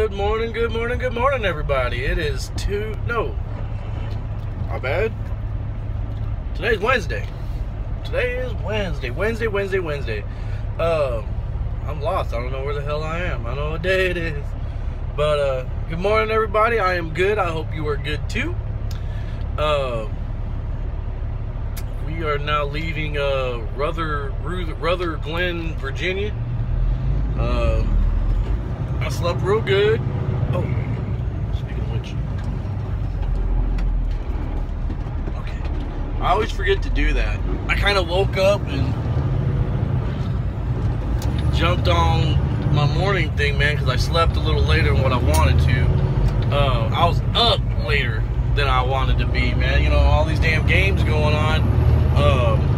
Good morning, everybody. It is my bad. Today's Wednesday. Wednesday. I'm lost. I don't know where the hell I am. I don't know what day it is. But, good morning, everybody. I am good. I hope you are good, too. We are now leaving, Ruther Glen, Virginia. I slept real good. Oh, speaking of which. Okay. I always forget to do that. I kind of woke up and jumped on my morning thing, man, because I slept a little later than what I wanted to. I was up later than I wanted to be, man. You know, all these damn games going on.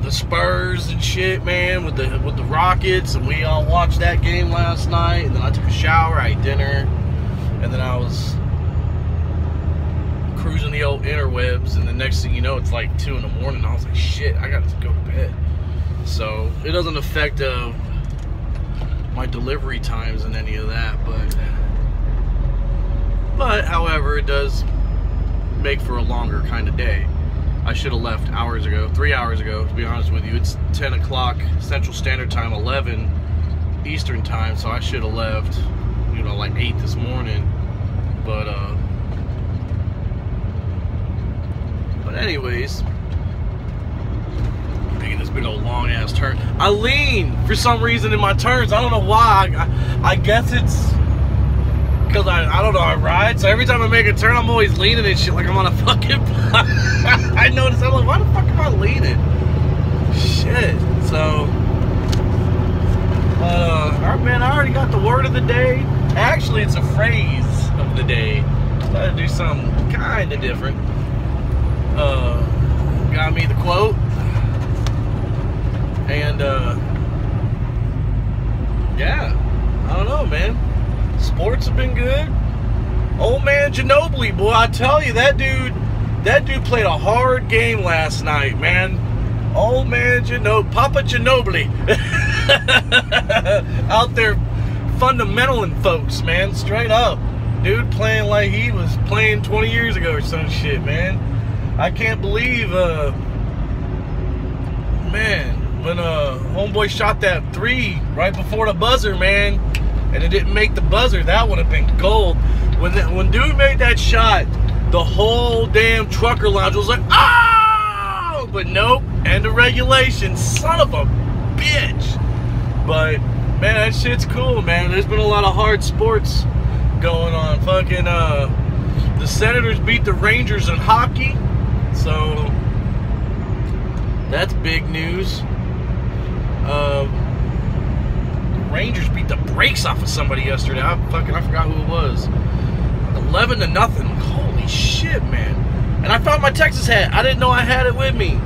The Spurs and shit, man, with the Rockets, and we all watched that game last night. And then I took a shower, I ate dinner, and then I was cruising the old interwebs. And the next thing you know, it's like 2 in the morning. I was like, shit, I gotta go to bed. So it doesn't affect my delivery times and any of that, but however, it does make for a longer kind of day. I should have left 3 hours ago, to be honest with you. It's 10 o'clock Central Standard Time, 11 Eastern Time, so I should have left, you know, like 8 this morning. But anyways, I'm taking this big old long ass turn. I lean for some reason in my turns. I don't know why. I guess it's because I don't know, I ride, so every time I make a turn, I'm always leaning and shit like I'm on a fucking I noticed, I'm like, why the fuck am I leaning? Shit. So, alright, man, I already got the word of the day. Actually, it's a phrase of the day. I thought I'd do something kind of different. Got me the quote. And, yeah, I don't know, man. Sports have been good. Old man Ginobili, boy, I tell you, that dude played a hard game last night, man. Old man Papa Ginobili, out there fundamental-ing folks, man, straight up. Dude playing like he was playing 20 years ago or some shit, man. I can't believe, man, when homeboy shot that 3 right before the buzzer, man, and it didn't make the buzzer, that would have been gold. When dude made that shot, the whole damn trucker lounge was like, oh! But nope, end of regulation, son of a bitch. But, man, that shit's cool, man. There's been a lot of hard sports going on. Fucking, the Senators beat the Rangers in hockey, so that's big news. Rangers beat the brakes off of somebody yesterday. I forgot who it was. 11-0. Holy shit, man. And I found my Texas hat. I didn't know I had it with me.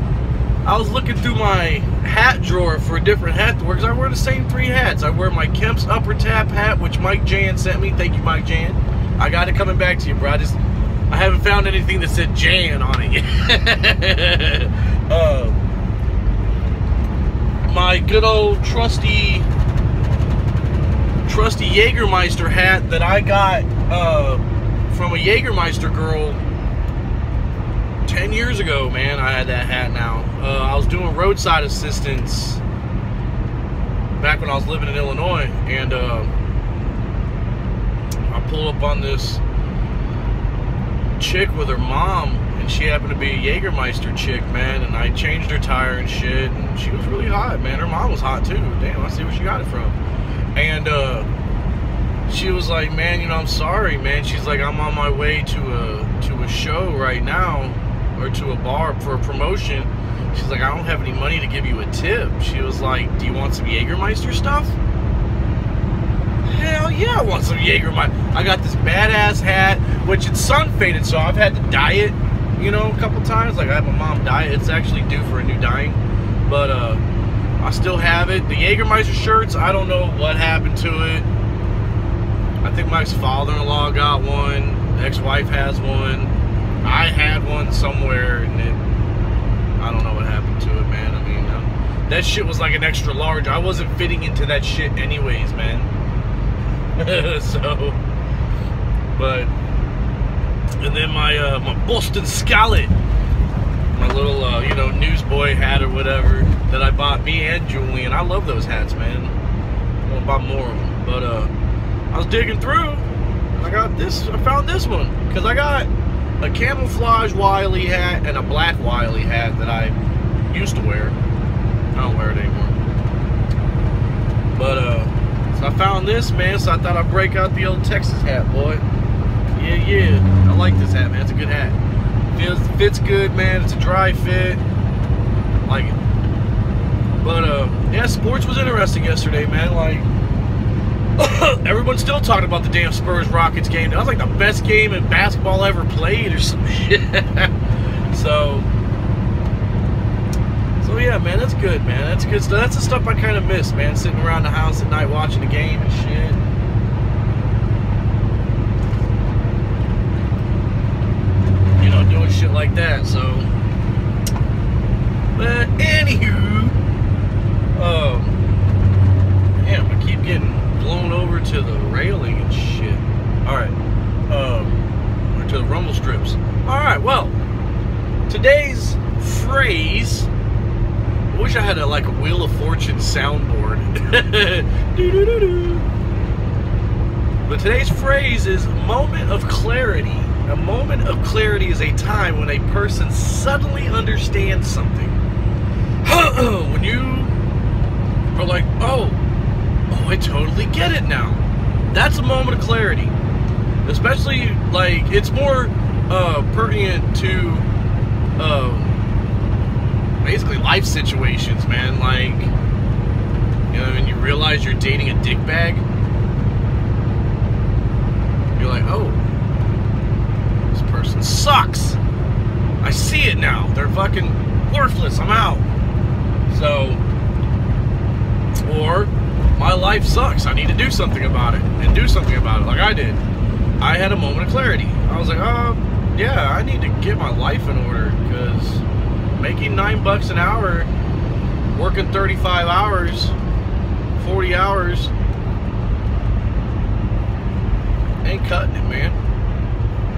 I was looking through my hat drawer for a different hat to wear, because I wear the same 3 hats. I wear my Kemp's Upper Tap hat, which Mike Jan sent me. Thank you, Mike Jan. I got it coming back to you, bro. I haven't found anything that said Jan on it yet. My good old trusty Jägermeister hat that I got from a Jägermeister girl 10 years ago, man. I had that hat now. I was doing roadside assistance back when I was living in Illinois, and I pulled up on this chick with her mom, and she happened to be a Jägermeister chick, man, and I changed her tire and shit, and she was really hot, man. Her mom was hot too. Damn, I see where she got it from. And she was like, man, you know, I'm sorry, man. She's like, I'm on my way to a show right now, or to a bar for a promotion. She's like, I don't have any money to give you a tip. She was like, do you want some Jägermeister stuff? Hell yeah, I want some Jägermeister. I got this badass hat, which it's sun faded, so I've had to dye it, you know, a couple times. Like, I had my mom dye it. It's actually due for a new dyeing, but I still have it. The Jägermeister shirts, I don't know what happened to it. I think my ex-father-in-law got one. The ex-wife has one. I had one somewhere, and I don't know what happened to it, man. I mean, that shit was like an extra large. I wasn't fitting into that shit anyways, man. So, but, and then my Boston Scallop, my little, you know, newsboy hat or whatever that I bought me and Julian. I love those hats, man. I'm gonna buy more of them. But I was digging through, and I got this. I found this one because I got a camouflage Wiley hat and a black Wiley hat that I used to wear. I don't wear it anymore. But so I found this, man. So I thought I'd break out the old Texas hat, boy. Yeah. I like this hat, man. It's a good hat. Fits good, man. It's a dry fit. I like it. But yeah, sports was interesting yesterday, man. Like, everyone's still talking about the damn Spurs-Rockets game. That was like the best game in basketball ever played or some shit. So yeah, man, that's good, man. That's good stuff. That's the stuff I kind of miss, man. Sitting around the house at night watching the game and shit. You know, doing shit like that. So, but anywho, damn, I keep getting blown over to the railing and shit. Alright. Or to the rumble strips. Alright, well, today's phrase, I wish I had a Wheel of Fortune soundboard. But today's phrase is moment of clarity. A moment of clarity is a time when a person suddenly understands something. When you are like, oh, I totally get it now. That's a moment of clarity. Especially, like, it's more pertinent to basically life situations, man. Like, you know, when you realize you're dating a dickbag, you're like, oh, this person sucks. I see it now. They're fucking worthless. I'm out. So, or my life sucks. I need to do something about it. And do something about it like I did. I had a moment of clarity. I was like, yeah, I need to get my life in order, because making $9 an hour, working 35 hours, 40 hours, ain't cutting it, man.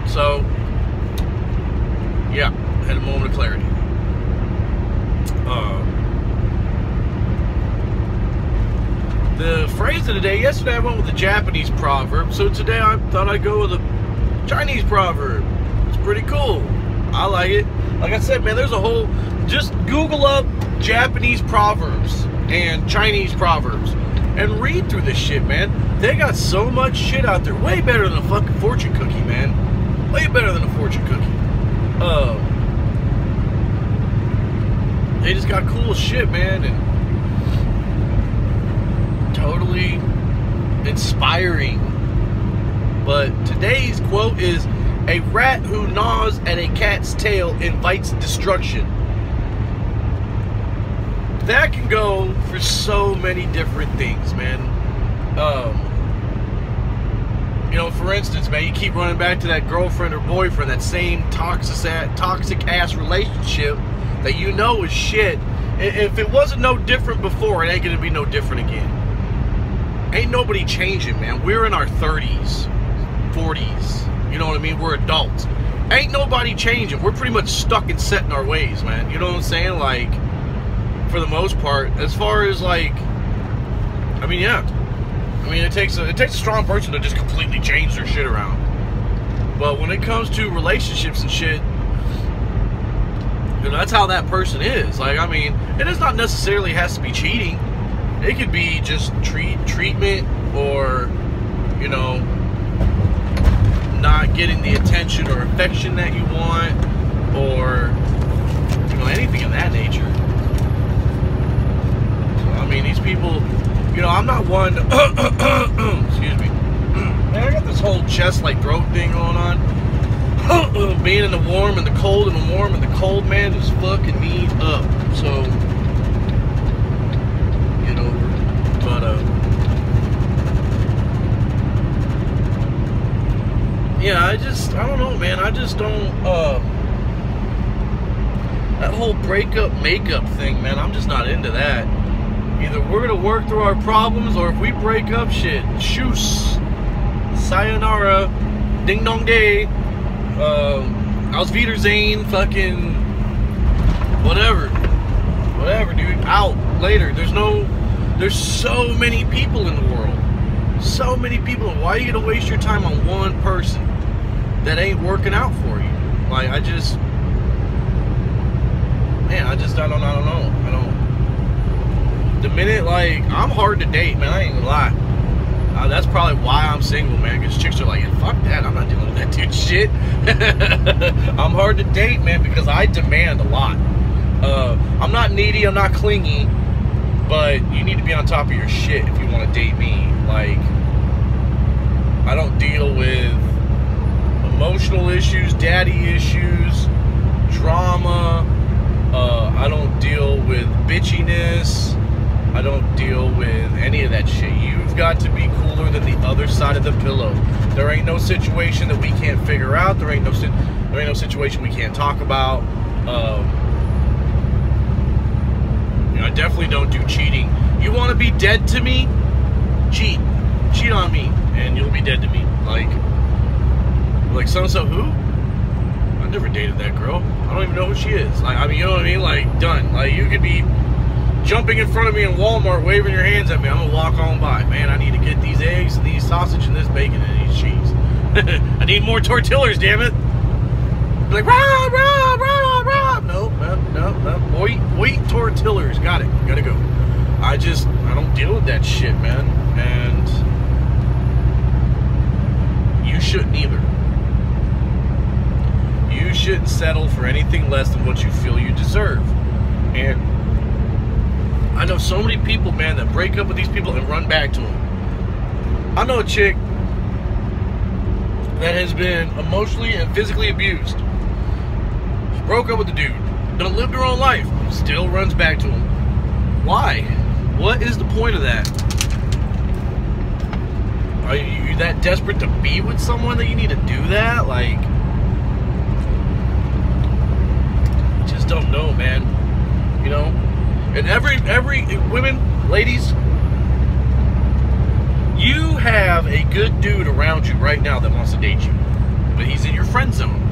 So, yeah, had a moment of clarity. The phrase of the day, yesterday I went with the Japanese proverb, so today I thought I'd go with a Chinese proverb. It's pretty cool. I like it. Like I said, man, there's a whole, just Google up Japanese proverbs and Chinese proverbs and read through this shit, man. They got so much shit out there. Way better than a fucking fortune cookie, man. Way better than a fortune cookie. They just got cool shit, man, and totally inspiring. But today's quote is, a rat who gnaws at a cat's tail invites destruction. That can go for so many different things, man. You know, for instance, man, you keep running back to that girlfriend or boyfriend, that same toxic ass relationship that you know is shit. If it wasn't no different before, it ain't gonna be no different again. Ain't nobody changing, man. We're in our 30s, 40s. You know what I mean? We're adults. Ain't nobody changing. We're pretty much stuck and set in our ways, man. You know what I'm saying? Like, for the most part, as far as like, I mean, yeah. I mean, it takes a strong person to just completely change their shit around. But when it comes to relationships and shit, you know, that's how that person is. Like, I mean, it does not necessarily has to be cheating. It could be just treatment, or, you know, not getting the attention or affection that you want, or, you know, anything of that nature. So, I mean, these people, you know, I'm not one, excuse me, man, I got this whole chest like throat thing going on. Being in the warm and the cold and the warm and the cold, man, is fucking me up. So, you know, but yeah, I don't know, man. I just don't, that whole breakup makeup thing, man, I'm just not into that. Either we're gonna work through our problems, or if we break up, shit, shoos. sayonara, ding dong day, Auf Wiedersehen, fucking whatever, dude, out later. There's so many people in the world, so many people. Why are you gonna waste your time on one person that ain't working out for you? Like, I don't know. The minute, like, I'm hard to date, man, I ain't gonna lie. That's probably why I'm single, man, because chicks are like, yeah, fuck that, I'm not dealing with that dude shit. I'm hard to date, man, because I demand a lot. I'm not needy, I'm not clingy, but you need to be on top of your shit if you want to date me. Like, I don't deal with emotional issues, daddy issues, drama. I don't deal with bitchiness. I don't deal with any of that shit. You've got to be cooler than the other side of the pillow. There ain't no situation that we can't figure out. There ain't no situation we can't talk about. I definitely don't do cheating. You want to be dead to me? Cheat on me, and you'll be dead to me. Like so-and-so who? I never dated that girl. I don't even know who she is. Like, I mean, you know what I mean? Like, done. Like, you could be jumping in front of me in Walmart, waving your hands at me. I'm gonna walk on by. Man, I need to get these eggs and these sausage and this bacon and these cheese. I need more tortillas, damn it. Like, Rob. No. Wait, tortillas. Got it. Gotta go. I don't deal with that shit, man. And you shouldn't either. You shouldn't settle for anything less than what you feel you deserve. And I know so many people, man, that break up with these people and run back to them. I know a chick that has been emotionally and physically abused. She broke up with the dude, done lived her own life, still runs back to him. Why? What is the point of that? Are you that desperate to be with someone that you need to do that? Like, I just don't know, man. You know? And every women, ladies, you have a good dude around you right now that wants to date you, but he's in your friend zone.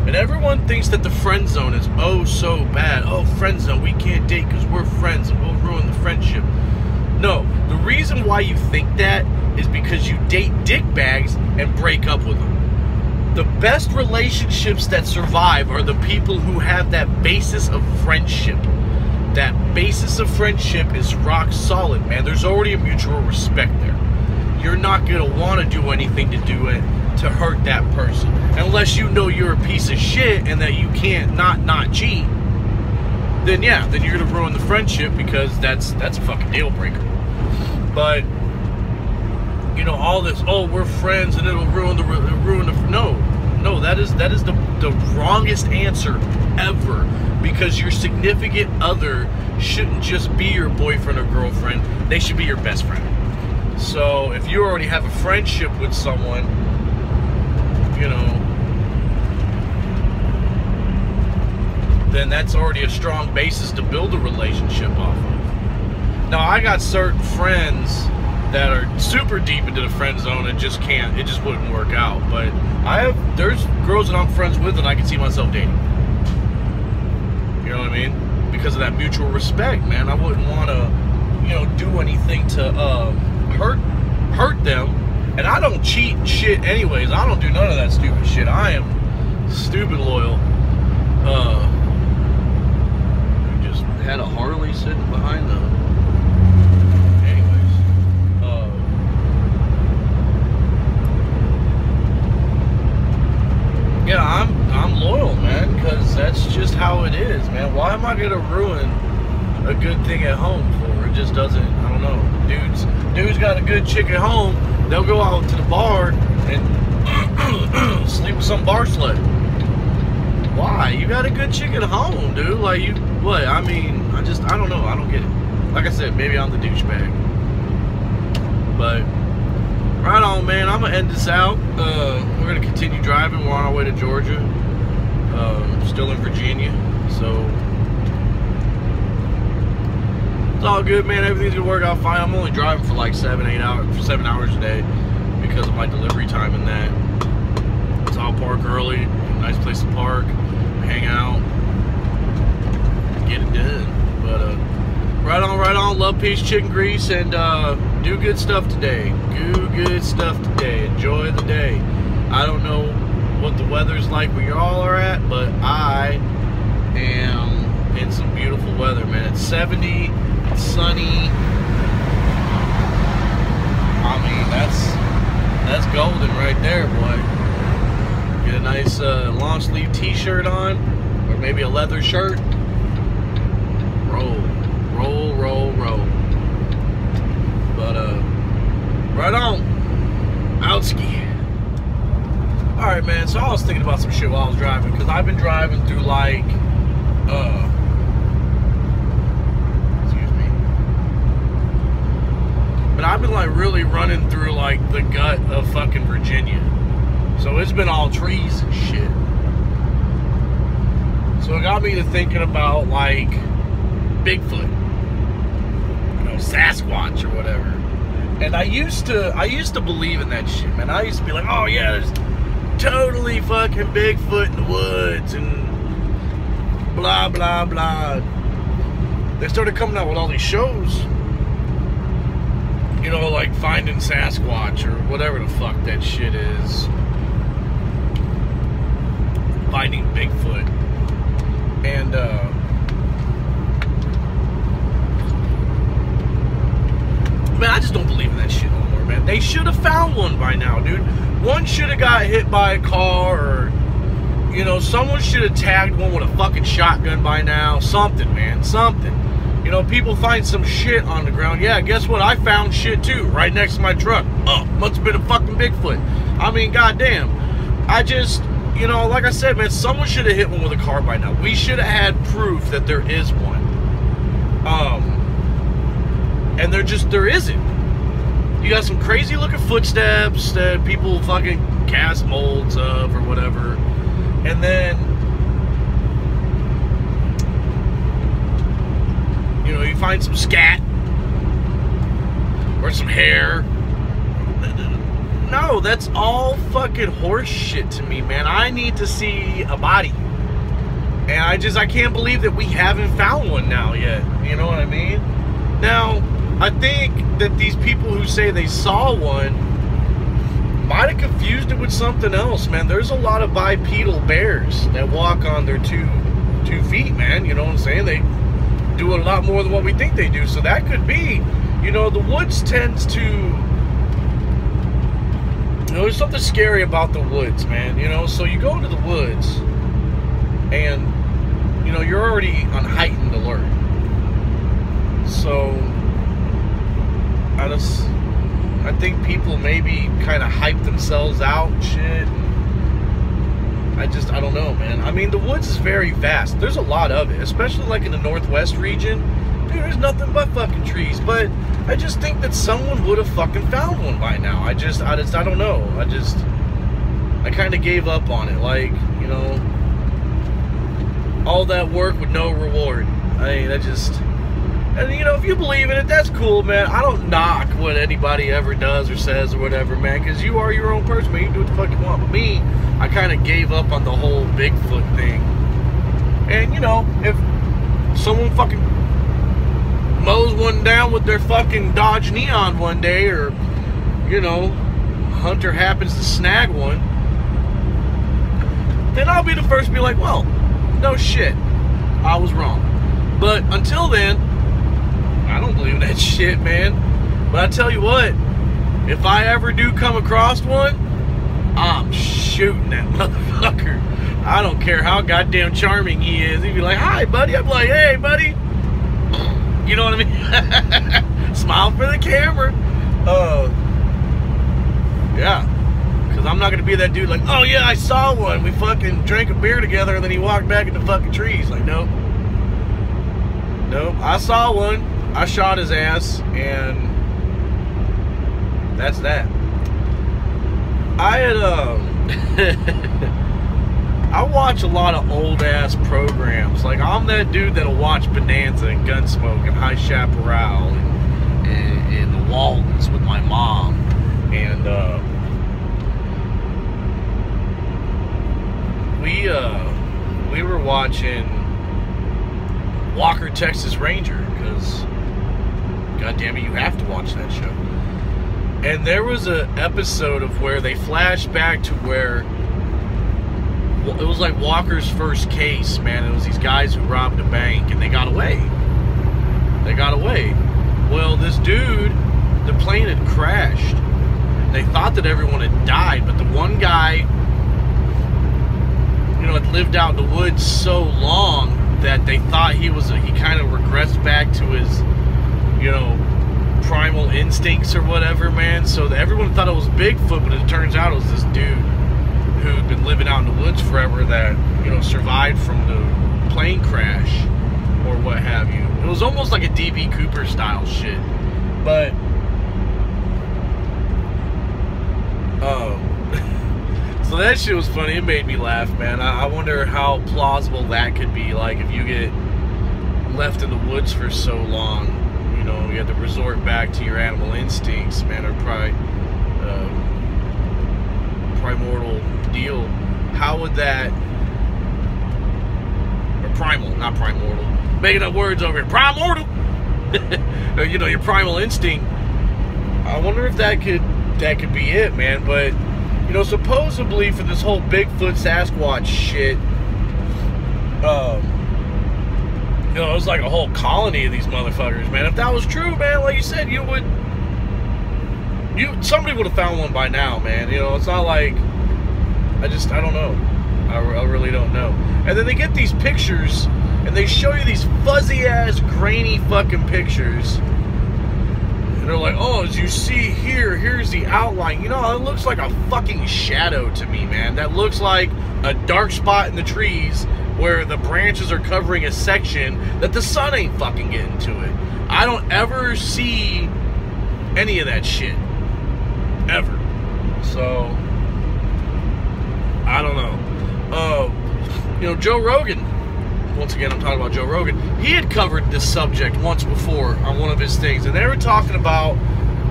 And everyone thinks that the friend zone is oh so bad. Oh, friend zone, we can't date because we're friends and we'll ruin the friendship. No, the reason why you think that is because you date dickbags and break up with them. The best relationships that survive are the people who have that basis of friendship. That basis of friendship is rock solid, man. There's already a mutual respect there. You're not going to want to do anything to do it to hurt that person. Unless you know you're a piece of shit and that you can't not cheat. Then yeah, then you're going to ruin the friendship because that's a fucking deal breaker. But, you know, all this, oh, we're friends and it'll ruin the no, that is the wrongest answer ever. Because your significant other shouldn't just be your boyfriend or girlfriend. They should be your best friend. So if you already have a friendship with someone, you know, then that's already a strong basis to build a relationship off of. Now, I got certain friends that are super deep into the friend zone and just can't, it just wouldn't work out. But there's girls that I'm friends with that I can see myself dating. You know what I mean? Because of that mutual respect, man. I wouldn't want to, you know, do anything to hurt them. And I don't cheat shit anyways. I don't do none of that stupid shit. I am stupid loyal. We just had a Harley sitting behind the... Anyways. Yeah, I'm loyal, man, because that's just how it is, man. Why am I going to ruin a good thing at home for? It just doesn't, I don't know. Dude's got a good chick at home. They'll go out to the bar and sleep with some bar slut. Why? You got a good chick at home, dude. Like, what? I mean, I don't know. I don't get it. Like I said, maybe I'm the douchebag. But, right on, man. I'm going to end this out. We're going to continue driving. We're on our way to Georgia. Still in Virginia. So, it's all good, man. Everything's going to work out fine. I'm only driving for like 7 hours a day. because of my delivery time and that. So I'll park early, nice place to park, hang out, get it done. But right on, love, peace, chicken grease, and do good stuff today. Do good stuff today. Enjoy the day. I don't know what the weather's like where y'all are at, but I am in some beautiful weather, man. It's 70, it's sunny. I mean, that's golden right there, boy. Get a nice long sleeve t-shirt on, or maybe a leather shirt. Roll. But right on, outski. All right, man. So I was thinking about some shit while I was driving, because I've been driving through like, excuse me. But I've been like really running through like the gut of fucking Virginia. So it's been all trees and shit. So it got me to thinking about like Bigfoot, you know, Sasquatch or whatever. And I used to believe in that shit, man. I used to be like, oh yeah, there's totally fucking Bigfoot in the woods and blah blah blah. They started coming out with all these shows, you know, like Finding Sasquatch or whatever the fuck that shit is. Finding Bigfoot. And man, I just don't believe in that shit no more, man. They should have found one by now, dude. One should have got hit by a car, or, you know, someone should have tagged one with a fucking shotgun by now. Something, man, something. You know, people find some shit on the ground. Yeah, guess what? I found shit too, right next to my truck. Oh, must have been a fucking Bigfoot. I mean, goddamn. I just, you know, like I said, man, someone should have hit one with a car by now. We should have had proof that there is one. And there isn't. You got some crazy looking footsteps that people fucking cast molds of or whatever. And then, you know, you find some scat or some hair. No, that's all fucking horse shit to me, man. I need to see a body. And I can't believe that we haven't found one now yet. You know what I mean? Now, I think that these people who say they saw one might have confused it with something else, man. There's a lot of bipedal bears that walk on their two feet, man. You know what I'm saying? They do a lot more than what we think they do. So that could be, you know, the woods tends to, you know, there's something scary about the woods, man. You know, so you go into the woods and, you know, you're already on heightened alert. So I think people maybe kind of hype themselves out and shit. I don't know, man. I mean, the woods is very vast. There's a lot of it, especially like in the Northwest region. Dude, there's nothing but fucking trees. But I just think that someone would have fucking found one by now. I don't know. I kind of gave up on it. Like, you know, all that work with no reward. And, you know, if you believe in it, that's cool, man. I don't knock what anybody ever does or says or whatever, man, because you are your own person, man. You can do what the fuck you want. But me, I kind of gave up on the whole Bigfoot thing. And, you know, if someone fucking mows one down with their fucking Dodge Neon one day, or, you know, hunter happens to snag one, then I'll be the first to be like, well, no shit, I was wrong. But until then, I don't believe in that shit, man. But I tell you what, if I ever do come across one, I'm shooting that motherfucker. I don't care how goddamn charming he is. He'd be like, hi, buddy. I'm like, hey, buddy. You know what I mean? Smile for the camera. Yeah. Because I'm not going to be that dude like, oh, yeah, I saw one. We fucking drank a beer together, and then he walked back in the fucking trees. Like, nope. Nope. I saw one. I shot his ass, and that's that. I watch a lot of old ass programs. Like, I'm that dude that'll watch Bonanza and Gunsmoke and High Chaparral and the Waltons with my mom, and we were watching Walker, Texas Ranger, because God damn it, you have to watch that show. And there was an episode of where they flashed back to where it was like Walker's first case, man. It was these guys who robbed a bank and they got away. They got away. Well, this dude, the plane had crashed. They thought that everyone had died, but the one guy, you know, had lived out in the woods so long that they thought he kind of regressed back to his, you know, primal instincts or whatever, man. So everyone thought it was Bigfoot, but it turns out it was this dude who'd been living out in the woods forever that, you know, survived from the plane crash or what have you. It was almost like a D.B. Cooper style shit. But so that shit was funny. It made me laugh, man. I wonder how plausible that could be. Like, if you get left in the woods for so long, you know, you have to resort back to your animal instincts, man, or primordial deal. How would that, or primal, not primordial, making up words over here, primordial, you know, your primal instinct. I wonder if that could be it, man. But, you know, supposedly for this whole Bigfoot Sasquatch shit, you know, it was like a whole colony of these motherfuckers, man. If that was true, man, like you said, somebody would have found one by now, man. You know, it's not like, I don't know. I really don't know. And then they get these pictures, and they show you these fuzzy-ass, grainy fucking pictures. And they're like, oh, as you see here, here's the outline. You know, it looks like a fucking shadow to me, man. That looks like a dark spot in the trees where the branches are covering a section that the sun ain't fucking getting to it. I don't ever see any of that shit. Ever. So, I don't know. You know, Joe Rogan, once again, I'm talking about Joe Rogan, he had covered this subject once before on one of his things, and they were talking about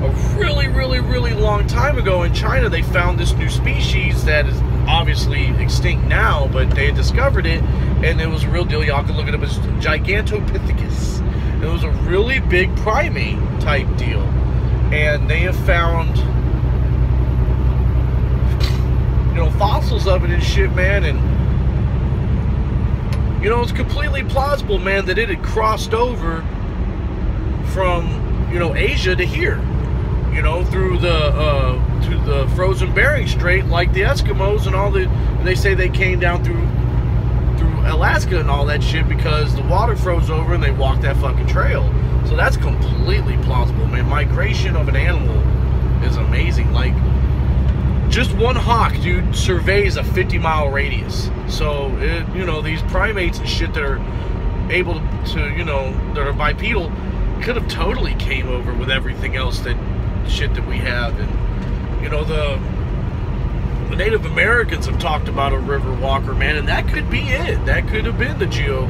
a really, really, really long time ago in China, they found this new species that is obviously extinct now, but they had discovered it, and it was a real deal. Y'all can look it up as Gigantopithecus. It was a really big primate type deal, and they have found, you know, fossils of it and shit, man. And, you know, it's completely plausible, man, that it had crossed over from, you know, Asia to here, you know, through the frozen Bering Strait, like the Eskimos and all the, they say they came down through Alaska and all that shit because the water froze over and they walked that fucking trail. So that's completely plausible, man. Migration of an animal is amazing. Like, just one hawk, dude, surveys a 50-mile radius. So, you know, these primates and shit that are able to, you know, that are bipedal, could have totally came over with everything else that shit that we have. And, you know, the Native Americans have talked about a river walker, man, and that could be it. That could have been the or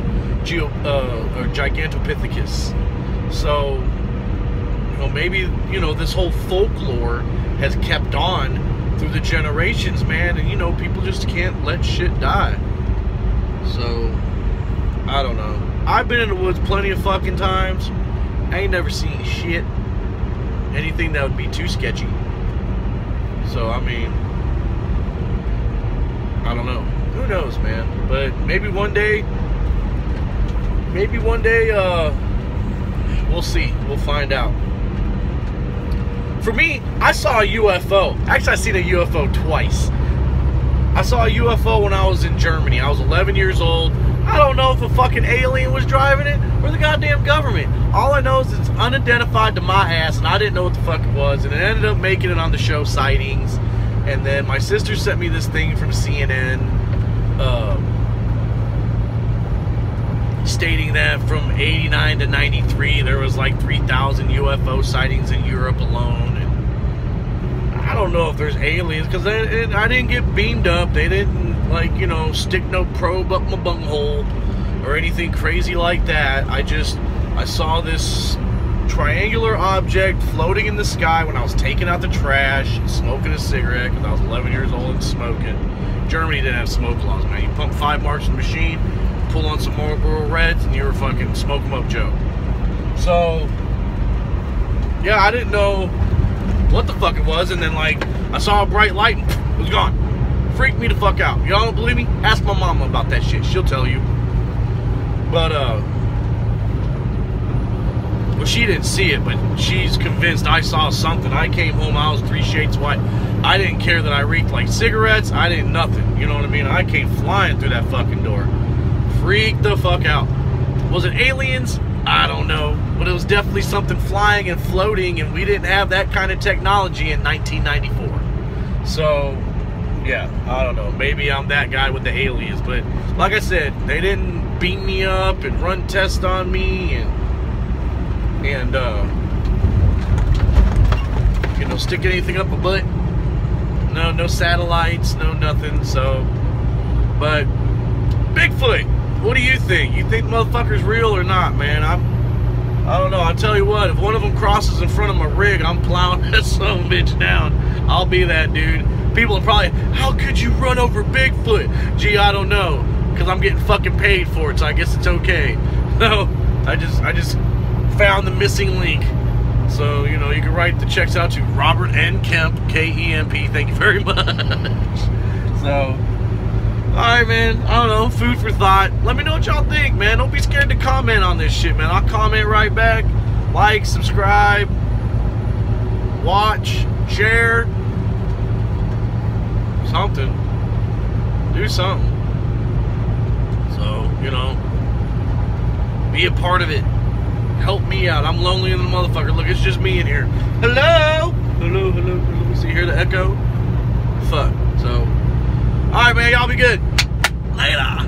Gigantopithecus. So, you know, maybe, you know, this whole folklore has kept on through the generations, man, and, you know, people just can't let shit die. So, I don't know. I've been in the woods plenty of fucking times. I ain't never seen shit. Anything that would be too sketchy. So, I mean, I don't know. Who knows, man? But maybe one day, we'll see. We'll find out. For me, I saw a UFO. Actually, I've seen a UFO twice. I saw a UFO when I was in Germany. I was 11 years old. I don't know if a fucking alien was driving it or the goddamn government. All I know is it's unidentified to my ass, and I didn't know what the fuck it was, and it ended up making it on the show Sightings. And then my sister sent me this thing from CNN stating that from 89 to 93 there was like 3,000 UFO sightings in Europe alone. And I don't know if there's aliens, because I didn't get beamed up. They didn't, like, you know, stick no probe up my bunghole or anything crazy like that. I saw this triangular object floating in the sky when I was taking out the trash and smoking a cigarette, because I was 11 years old and smoking. Germany didn't have smoke laws, man. You pump 5 marks in the machine, pull on some Marlboro Reds, and you were fucking smoke 'em up Joe. So, yeah, I didn't know what the fuck it was, and then, like, I saw a bright light, and it was gone. Freaked me the fuck out. Y'all don't believe me? Ask my mama about that shit. She'll tell you. But, well, she didn't see it, but she's convinced I saw something. I came home, I was 3 shades white. I didn't care that I reeked like cigarettes. I didn't nothing. You know what I mean? I came flying through that fucking door. Freaked the fuck out. Was it aliens? I don't know. But it was definitely something flying and floating, and we didn't have that kind of technology in 1994. So, yeah, I don't know. Maybe I'm that guy with the aliens. But like I said, they didn't beam me up and run tests on me and you know, stick anything up a butt. No satellites, no nothing. So, but Bigfoot, what do you think? You think the motherfucker's real or not, man? I don't know. I'll tell you what, if one of them crosses in front of my rig, I'm plowing that son of a bitch down. I'll be that dude. People are probably, how could you run over Bigfoot? Gee, I don't know, because I'm getting fucking paid for it, so I guess it's okay. No, I just found the missing link. So, you know, you can write the checks out to Robert N. Kemp, K-E-M-P. Thank you very much. So, alright, man. I don't know. Food for thought. Let me know what y'all think, man. Don't be scared to comment on this shit, man. I'll comment right back. Like, subscribe, watch, share. Something. Do something. So, you know, be a part of it. Help me out. I'm lonely in the motherfucker. Look, it's just me in here. Hello? Hello, hello, hello. See, hear the echo? Fuck. So, alright, man. Y'all be good. Later.